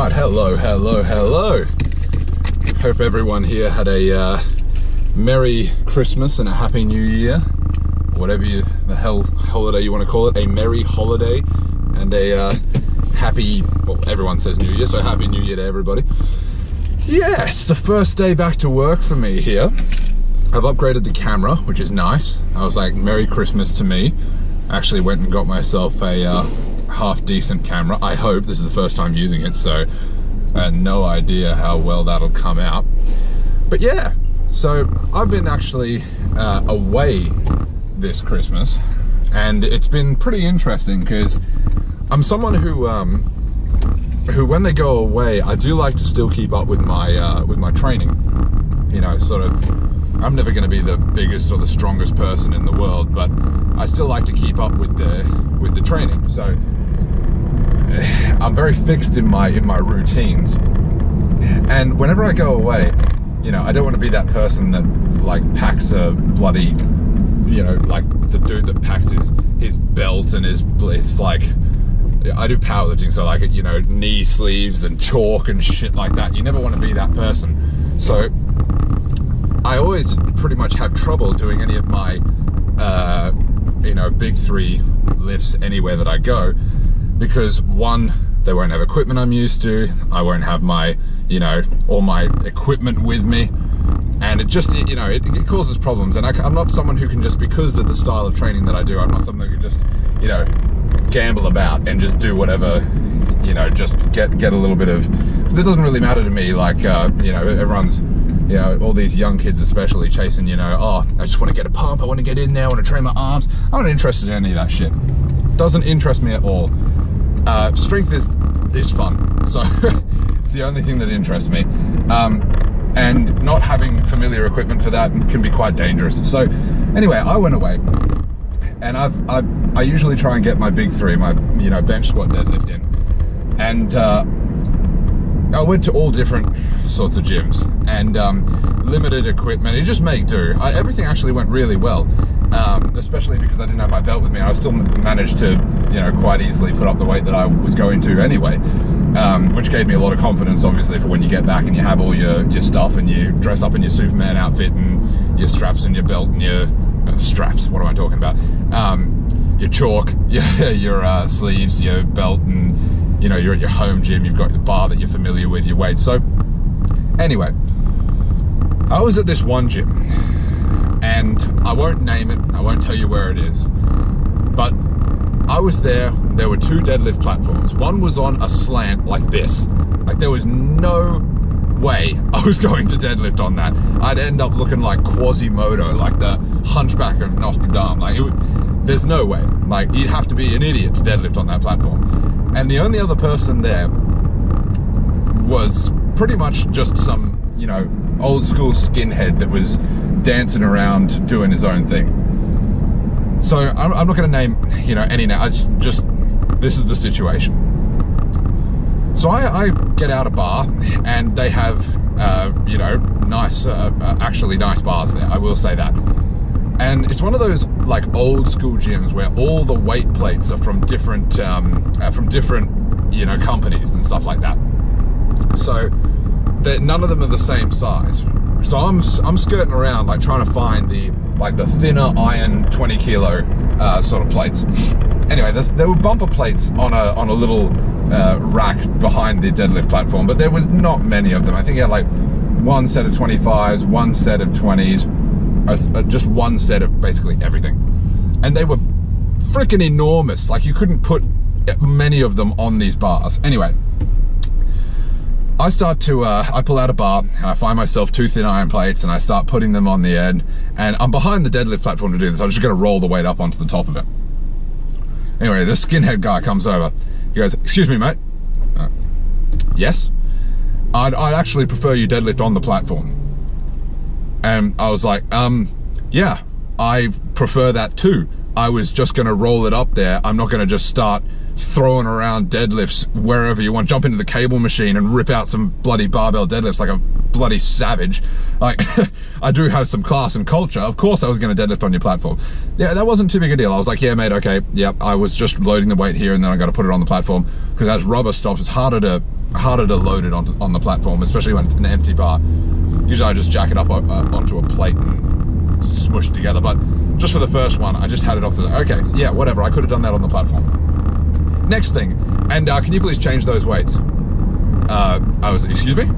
Right, hello. Hope everyone here had a Merry Christmas and a Happy New Year. Whatever the hell holiday you want to call it. A Merry Holiday and a Happy, well, everyone says New Year, so Happy New Year to everybody. Yeah, it's the first day back to work for me here. I've upgraded the camera, which is nice. I was like, Merry Christmas to me. Actually went and got myself a half decent camera. I hope. This is the first time using it, so I had no idea how well that'll come out. But yeah, so I've been actually away this Christmas, and it's been pretty interesting because I'm someone who when they go away, I do like to still keep up with my training. You know, sort of, I'm never going to be the biggest or the strongest person in the world, but I still like to keep up with the training. So I'm very fixed in my routines, and whenever I go away, you know, I don't want to be that person that like packs a bloody, you know, like the dude that packs his belt and it's like, I do powerlifting, so like, you know, knee sleeves and chalk and shit like that. You never want to be that person. So I always pretty much have trouble doing any of my you know, big three lifts anywhere that I go, because one, they won't have equipment I'm used to, I won't have my, you know, all my equipment with me, and it just, you know, it causes problems. And I'm not someone who can just, because of the style of training that I do, I'm not someone who can just, you know, gamble about and just do whatever, you know, just get a little bit of, because it doesn't really matter to me, like, you know, everyone's, you know, all these young kids especially chasing, you know, oh, I just want to get a pump, I want to get in there, I want to train my arms. I'm not interested in any of that shit. Doesn't interest me at all. Strength is fun, so it's the only thing that interests me. And not having familiar equipment for that can be quite dangerous. So anyway, I went away, and I usually try and get my big three, my, you know, bench, squat, deadlift in, and I went to all different sorts of gyms and limited equipment. It just make do. Everything actually went really well, especially because I didn't have my belt with me. I still managed to, you know, quite easily put up the weight that I was going to anyway, which gave me a lot of confidence, obviously, for when you get back and you have all your stuff and you dress up in your Superman outfit and your straps and your belt and your straps. What am I talking about? Your chalk, your sleeves, your belt, and you know, you're at your home gym, you've got the bar that you're familiar with, your weights. So anyway, I was at this one gym, and I won't name it, I won't tell you where it is, but I was there were two deadlift platforms. One was on a slant like this, like there was no way I was going to deadlift on that. I'd end up looking like Quasimodo, like the Hunchback of Notre Dame. Like there's no way, like you'd have to be an idiot to deadlift on that platform. And the only other person there was pretty much just some, you know, old school skinhead that was dancing around doing his own thing. So I'm not going to name, you know, any name. Just this is the situation. So I get out a bar, and they have, you know, nice, actually nice bars there. I will say that. And it's one of those like old school gyms where all the weight plates are from different, you know, companies and stuff like that. So none of them are the same size. So I'm skirting around like trying to find the thinner iron 20 kilo sort of plates. Anyway, there were bumper plates on a little rack behind the deadlift platform, but there was not many of them. I think you had like one set of 25s, one set of 20s. Just one set of basically everything, and they were freaking enormous. Like you couldn't put many of them on these bars. Anyway, I start to I pull out a bar and I find myself two thin iron plates, and I start putting them on the end, and I'm behind the deadlift platform to do this. I'm just going to roll the weight up onto the top of it. Anyway, this skinhead guy comes over. He goes, "Excuse me, mate." Yes? I'd actually prefer you deadlift on the platform. And I was like, yeah, I prefer that too. I was just going to roll it up there. I'm not going to just start throwing around deadlifts wherever you want, jump into the cable machine and rip out some bloody barbell deadlifts like a bloody savage. Like, I do have some class and culture. Of course I was going to deadlift on your platform. Yeah, that wasn't too big a deal. I was like, yeah, mate, okay, yep, I was just loading the weight here and then I got to put it on the platform, because as rubber stops, it's harder to load it on the platform, especially when it's an empty bar. Usually I just jack it up onto a plate and smush it together, but just for the first one, I just had it off the, okay, yeah, whatever, I could have done that on the platform. Next thing, and can you please change those weights? Excuse me?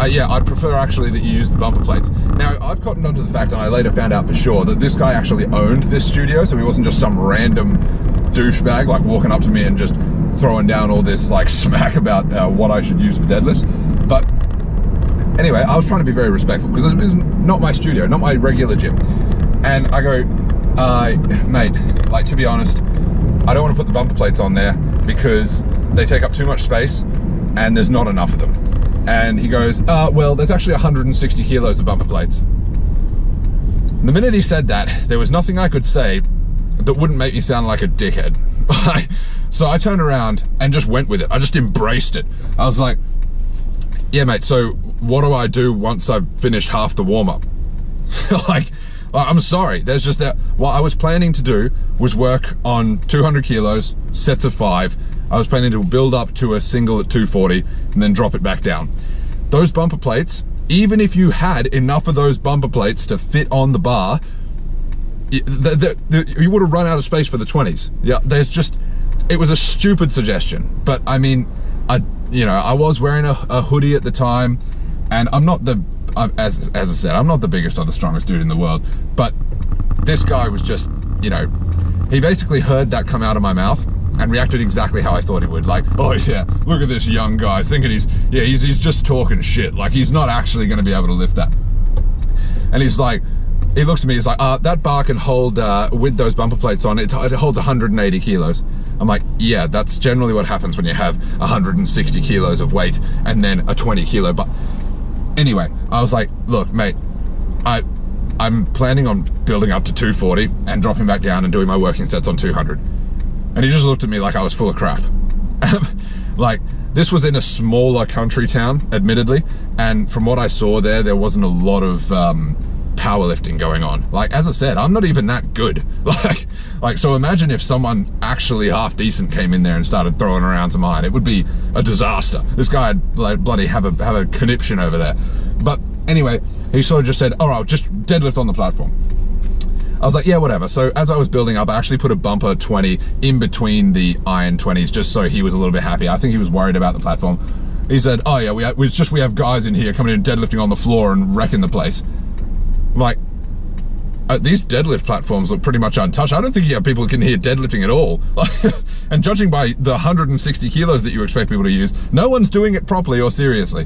Yeah, I'd prefer actually that you use the bumper plates. Now, I've cottoned onto the fact, and I later found out for sure, that this guy actually owned this studio, so he wasn't just some random douchebag, like walking up to me and just throwing down all this like smack about what I should use for deadlifts. But anyway, I was trying to be very respectful, because it's not my studio, not my regular gym. And I go, mate, like, to be honest, I don't want to put the bumper plates on there because they take up too much space and there's not enough of them. And he goes, well, there's actually 160 kilos of bumper plates. And the minute he said that, there was nothing I could say that wouldn't make me sound like a dickhead. So I turned around and just went with it. I just embraced it. I was like, yeah, mate, so what do I do once I've finished half the warm-up? Like, I'm sorry, there's just that. What I was planning to do was work on 200 kilos, sets of 5. I was planning to build up to a single at 240 and then drop it back down. Those bumper plates, even if you had enough of those bumper plates to fit on the bar, you would have run out of space for the 20s. Yeah, there's just, it was a stupid suggestion. But I mean, I was wearing a hoodie at the time, and I'm not the, as I said, I'm not the biggest or the strongest dude in the world, but this guy was just, he basically heard that come out of my mouth and reacted exactly how I thought he would. Like, oh yeah, look at this young guy thinking he's just talking shit. Like, he's not actually going to be able to lift that. And he's like, he looks at me, he's like, that bar can hold, with those bumper plates on, it holds 180 kilos. I'm like, yeah, that's generally what happens when you have 160 kilos of weight and then a 20 kilo bar. Anyway, I was like, look, mate, I'm planning on building up to 240 and dropping back down and doing my working sets on 200. And he just looked at me like I was full of crap. Like, this was in a smaller country town, admittedly, and from what I saw there wasn't a lot of powerlifting going on. Like, as I said, I'm not even that good. Like, so imagine if someone actually half decent came in there and started throwing around some iron. It would be a disaster. This guy would like bloody have a conniption over there. But anyway, he sort of just said, all right, just deadlift on the platform. I was like, yeah, whatever. So as I was building up, I actually put a bumper 20 in between the iron 20s, just so he was a little bit happy. I think he was worried about the platform. He said, oh yeah, we have guys in here coming in deadlifting on the floor and wrecking the place. I'm like, these deadlift platforms look pretty much untouched. I don't think you have people who can hear deadlifting at all. And judging by the 160 kilos that you expect people to use, no one's doing it properly or seriously.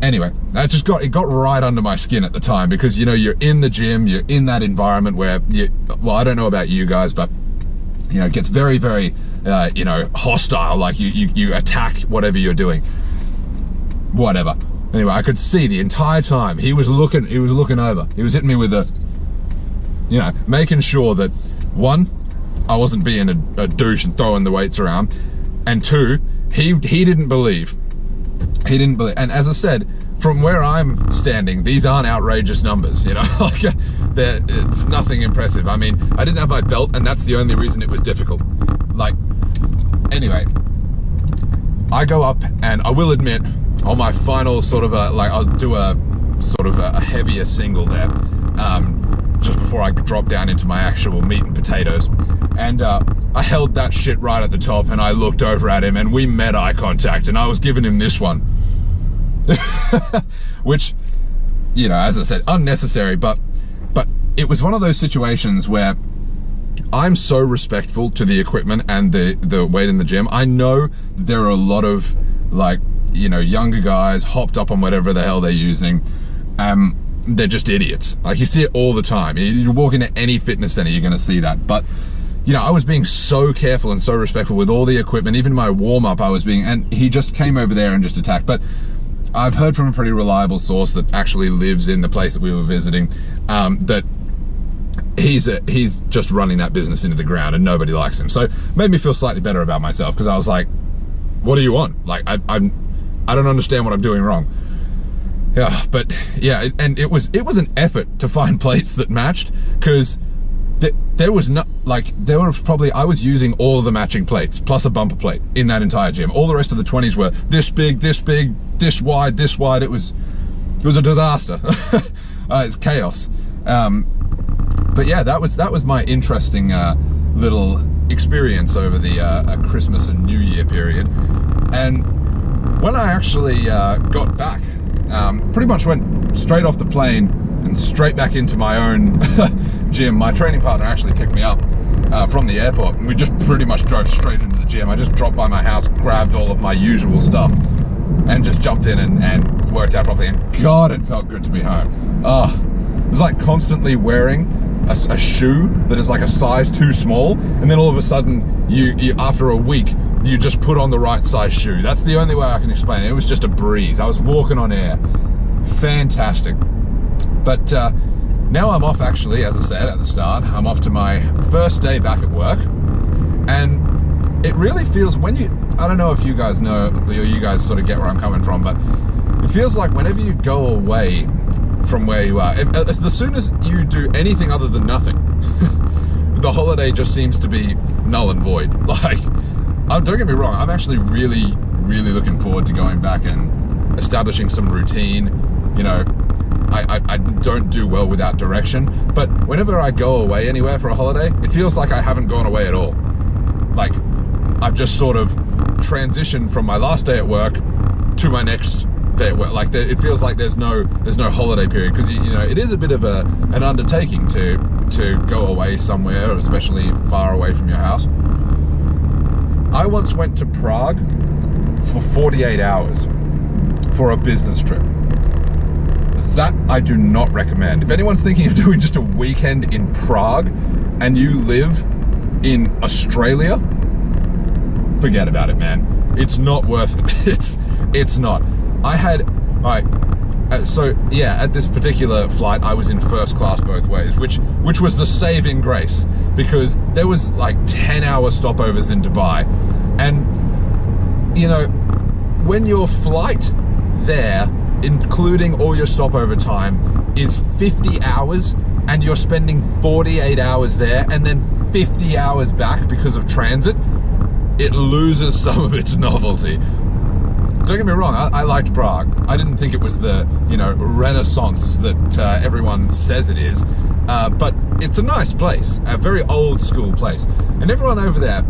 Anyway, it got right under my skin at the time, because, you're in the gym, you're in that environment where well, I don't know about you guys, but, it gets very, very, hostile. Like, you attack whatever you're doing. Whatever. Anyway, I could see the entire time he was looking over. He was hitting me with making sure that, one, I wasn't being a douche and throwing the weights around, and two, he didn't believe. He didn't believe. And as I said, from where I'm standing, these aren't outrageous numbers, like, it's nothing impressive. I mean, I didn't have my belt, and that's the only reason it was difficult. Like, anyway, I go up, and I will admit, on my final sort of I'll do a sort of a heavier single there, just before I drop down into my actual meat and potatoes. And I held that shit right at the top, and I looked over at him, and we met eye contact, and I was giving him this one. Which, as I said, unnecessary, but it was one of those situations where I'm so respectful to the equipment and the weight in the gym. I know there are a lot of, like, younger guys hopped up on whatever the hell they're using. They're just idiots. Like, you see it all the time. You walk into any fitness center, you're gonna see that. But I was being so careful and so respectful with all the equipment. Even my warm-up, and he just came over there and just attacked. But I've heard from a pretty reliable source that actually lives in the place that we were visiting, that he's just running that business into the ground and nobody likes him. So it made me feel slightly better about myself, because I was like, what do you want? Like, I don't understand what I'm doing wrong. Yeah, but yeah, and it was an effort to find plates that matched, because there was not, like, there were probably, I was using all of the matching plates plus a bumper plate in that entire gym. All the rest of the 20s were this big, this wide, this wide. It was a disaster. It's chaos. But yeah, that was my interesting little experience over the Christmas and New Year period. And when I actually got back, pretty much went straight off the plane and straight back into my own gym. My training partner actually picked me up from the airport, and we just pretty much drove straight into the gym. I just dropped by my house, grabbed all of my usual stuff, and just jumped in and worked out properly. And God, it felt good to be home. It was like constantly wearing a shoe that is like a size too small, and then all of a sudden, you after a week, you just put on the right size shoe. That's the only way I can explain it. It was just a breeze. I was walking on air. Fantastic. But now I'm off, actually, as I said at the start, I'm off to my first day back at work. And it really feels, when you, I don't know if you guys know, or you guys sort of get where I'm coming from, but it feels like whenever you go away from where you are, as soon as you do anything other than nothing, the holiday just seems to be null and void. Like, don't get me wrong, I'm actually really looking forward to going back and establishing some routine. You know, I don't do well without direction, but whenever I go away anywhere for a holiday, it feels like I haven't gone away at all. Like, I've just sort of transitioned from my last day at work to my next day at work. Like, it feels like there's no holiday period, because you know, it is a bit of an undertaking to go away somewhere, especially far away from your house. I once went to Prague for 48 hours for a business trip. That I do not recommend. If anyone's thinking of doing just a weekend in Prague and you live in Australia, forget about it, man. It's not worth it. It's not. So yeah, at this particular flight, I was in first class both ways, which was the saving grace, because there was like 10-hour stopovers in Dubai, and you know, when your flight there, including all your stopover time, is 50 hours, and you're spending 48 hours there and then 50 hours back because of transit, it loses some of its novelty. Don't get me wrong, I liked Prague. I didn't think it was the, you know, renaissance that everyone says it is, but it's a nice place, a very old school place. And everyone over there,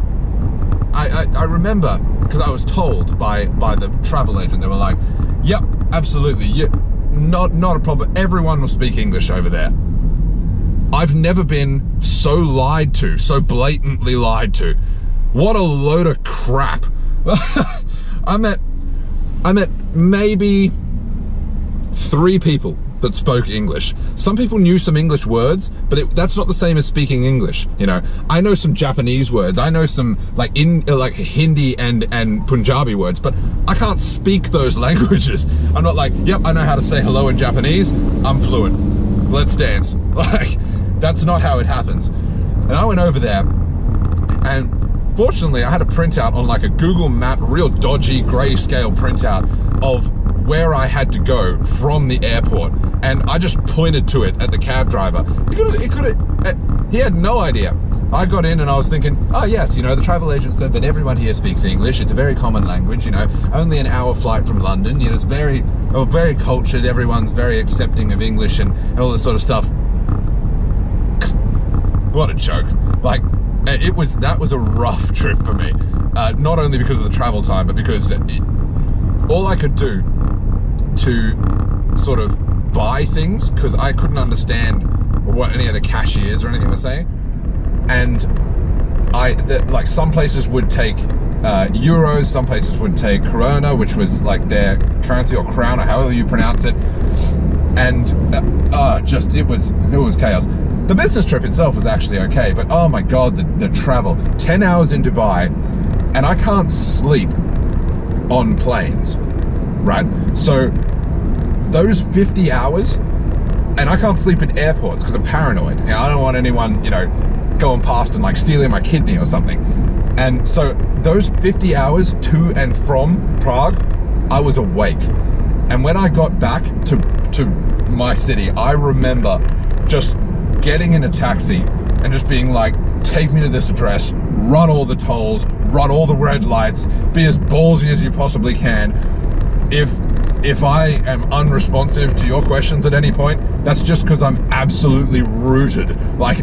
I remember, because I was told by the travel agent, they were like, yep, absolutely, not a problem. Everyone will speak English over there. I've never been so lied to, so blatantly lied to. What a load of crap. I met maybe 3 people that spoke English. Some people knew some English words, but that's not the same as speaking English. You know, I know some Japanese words. I know some like Hindi and Punjabi words, but I can't speak those languages. I'm not like, yep, I know how to say hello in Japanese. I'm fluent. Let's dance. Like, that's not how it happens. And I went over there, and fortunately, I had a printout on like a Google map, real dodgy grayscale printout of where I had to go from the airport, and I just pointed to it at the cab driver. He had no idea. I got in and I was thinking, oh yes, you know, the travel agent said that everyone here speaks English. It's a very common language, you know, only an hour flight from London. You know, it's very cultured. Everyone's very accepting of English and all this sort of stuff. What a joke. Like, that was a rough trip for me. Not only because of the travel time, but because all I could do to sort of buy things, because I couldn't understand what any of the cashiers or anything were saying. And like some places would take euros, some places would take krona, which was like their currency, or crown, or however you pronounce it. And it was chaos. The business trip itself was actually okay, but oh my God, the travel. 10 hours in Dubai, and I can't sleep on planes, right? So those 50 hours, and And I can't sleep in airports because I'm paranoid. You know, I don't want anyone, you know, going past and like stealing my kidney or something. And so those 50 hours to and from Prague, I was awake. And when I got back to my city, I remember just getting in a taxi and just being like, take me to this address, run all the tolls, run all the red lights, be as ballsy as you possibly can. If I am unresponsive to your questions at any point, that's just because I'm absolutely rooted. Like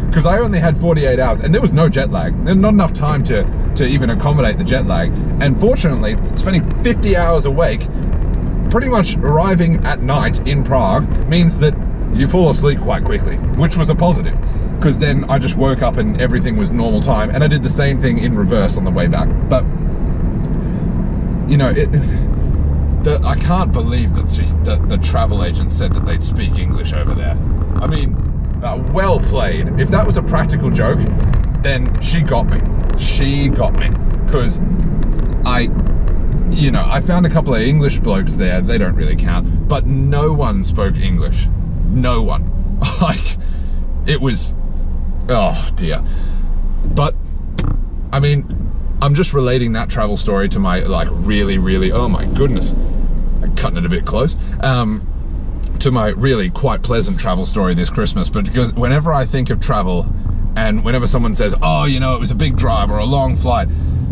because I only had 48 hours and there was no jet lag. There's not enough time to even accommodate the jet lag. And fortunately, spending 50 hours awake, pretty much arriving at night in Prague, means that you fall asleep quite quickly, which was a positive. Because then I just woke up and everything was normal time, and I did the same thing in reverse on the way back. But you know, I can't believe that the travel agent said that they'd speak English over there. I mean, well played. If that was a practical joke, then she got me. She got me. Because you know, I found a couple of English blokes there. They don't really count. But no one spoke English. No one. Like, it was, oh dear. But, I mean, I'm just relating that travel story to my, like, really, oh my goodness, I'm cutting it a bit close, to my really quite pleasant travel story this Christmas. But because whenever I think of travel, and whenever someone says, oh, you know, it was a big drive or a long flight,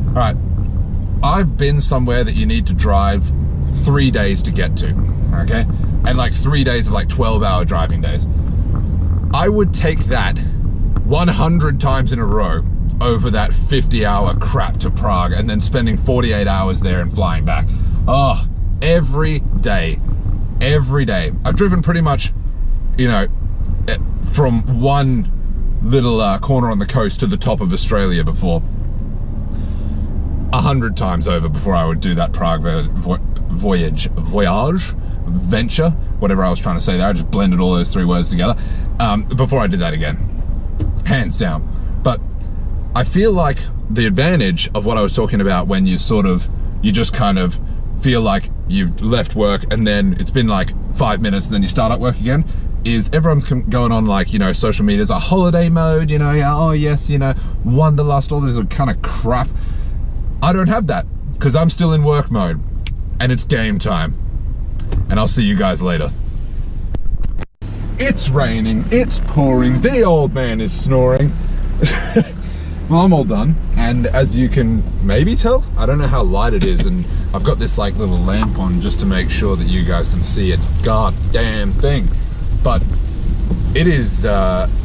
all right, I've been somewhere that you need to drive 3 days to get to, okay? And like 3 days of like 12-hour driving days. I would take that 100 times in a row over that 50-hour crap to Prague and then spending 48 hours there and flying back. Oh, every day. I've driven pretty much, you know, from one little corner on the coast to the top of Australia before. 100 times over before I would do that Prague voyage, venture, whatever I was trying to say there. I just blended all those three words together before I did that again, hands down. But I feel like the advantage of what I was talking about when you just kind of feel like you've left work and then it's been like 5 minutes and then you start up work again, is everyone's going on, like, you know, social media is a holiday mode, you know, oh yes, you know, wanderlust, all this kind of crap. I don't have that because I'm still in work mode and it's game time. And I'll see you guys later. It's raining, it's pouring, the old man is snoring. Well, I'm all done, and as you can maybe tell, I don't know how light it is, and I've got this like little lamp on just to make sure that you guys can see it. God damn thing. But it is,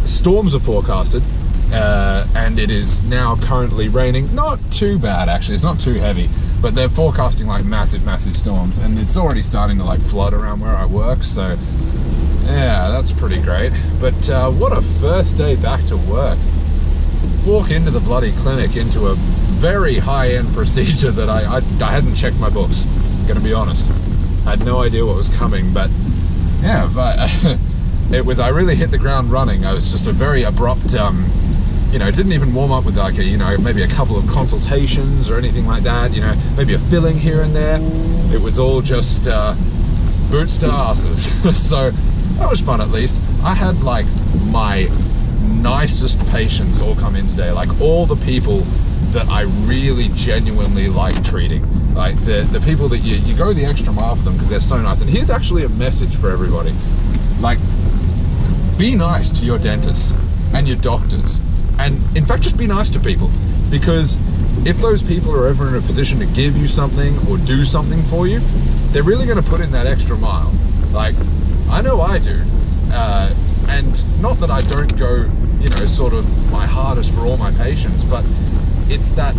storms are forecasted, and it is now currently raining. Not too bad actually, it's not too heavy, but they're forecasting like massive storms, and it's already starting to like flood around where I work, so yeah, that's pretty great. But what a first day back to work. Walk into the bloody clinic into a very high-end procedure that I hadn't checked my books, gonna be honest. I had no idea what was coming, but yeah, I really hit the ground running. I was just a very abrupt, you know, didn't even warm up with like a, you know, maybe a couple of consultations or anything like that, you know, maybe a filling here and there. It was all just boots to asses. So that was fun. At least I had like my nicest patients all come in today, like all the people that I really genuinely like treating, like the people that you go the extra mile for them because they're so nice. And here's actually a message for everybody, like, be nice to your dentists and your doctors, and in fact just be nice to people, because if those people are ever in a position to give you something or do something for you, they're really going to put in that extra mile. Like, I know I do. And not that I don't go, you know, sort of my hardest for all my patients, but it's that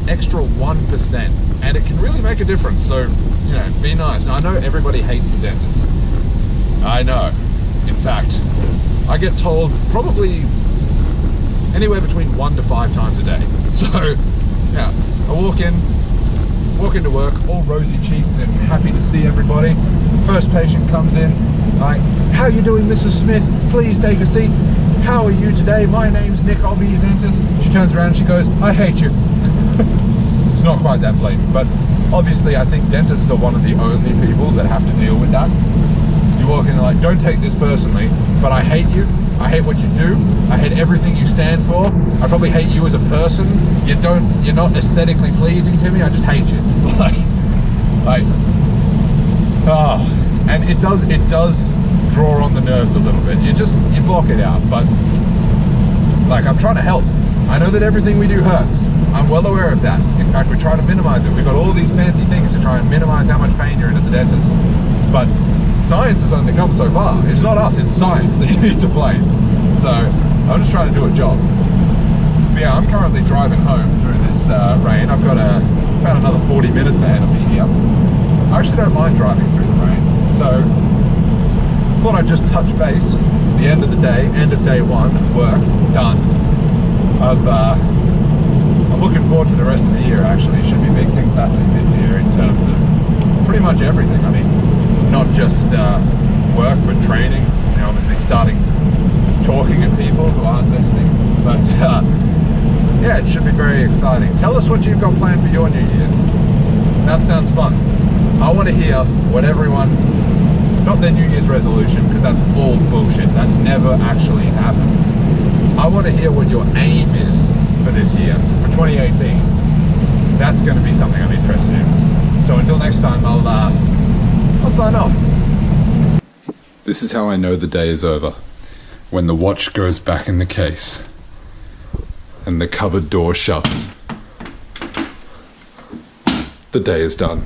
extra 1%, and it can really make a difference. So, you know, be nice. Now, I know everybody hates the dentist. I know. In fact, I get told probably anywhere between 1 to 5 times a day. So, yeah, I walk into work all rosy-cheeked and happy to see everybody. First patient comes in, like, how you doing, Mrs. Smith? Please take a seat. How are you today? My name's Nick, I'll be your dentist. She turns around and she goes, I hate you. It's not quite that blatant, but obviously I think dentists are one of the only people that have to deal with that. You you walk in and like, don't take this personally, but I hate you. I hate what you do. I hate everything you stand for. I probably hate you as a person. You're not aesthetically pleasing to me. I just hate you. And it does draw on the nerves a little bit. You block it out, but like, I'm trying to help. I know that everything we do hurts. I'm well aware of that. In fact, we try to minimize it. We've got all these fancy things to try and minimize how much pain you're in at the dentist. But science has only come so far. It's not us, it's science that you need to play. So I'm just trying to do a job. But yeah, I'm currently driving home through this rain. I've got about another 40 minutes ahead of me here. I actually don't mind driving through the rain. So thought I'd just touch base. The end of the day, end of day one, work done. I'm looking forward to the rest of the year. Actually, should be big things happening this year in terms of pretty much everything. I mean, not just work, but training. You know, obviously starting talking at people who aren't listening. But yeah, it should be very exciting. Tell us what you've got planned for your New Year's. That sounds fun. I want to hear what everyone, not their New Year's resolution, because that's all bullshit. That never actually happens. I want to hear what your aim is for this year, for 2018. That's going to be something I'm interested in. So until next time, I'll sign off. This is how I know the day is over. When the watch goes back in the case and the cupboard door shuts. The day is done.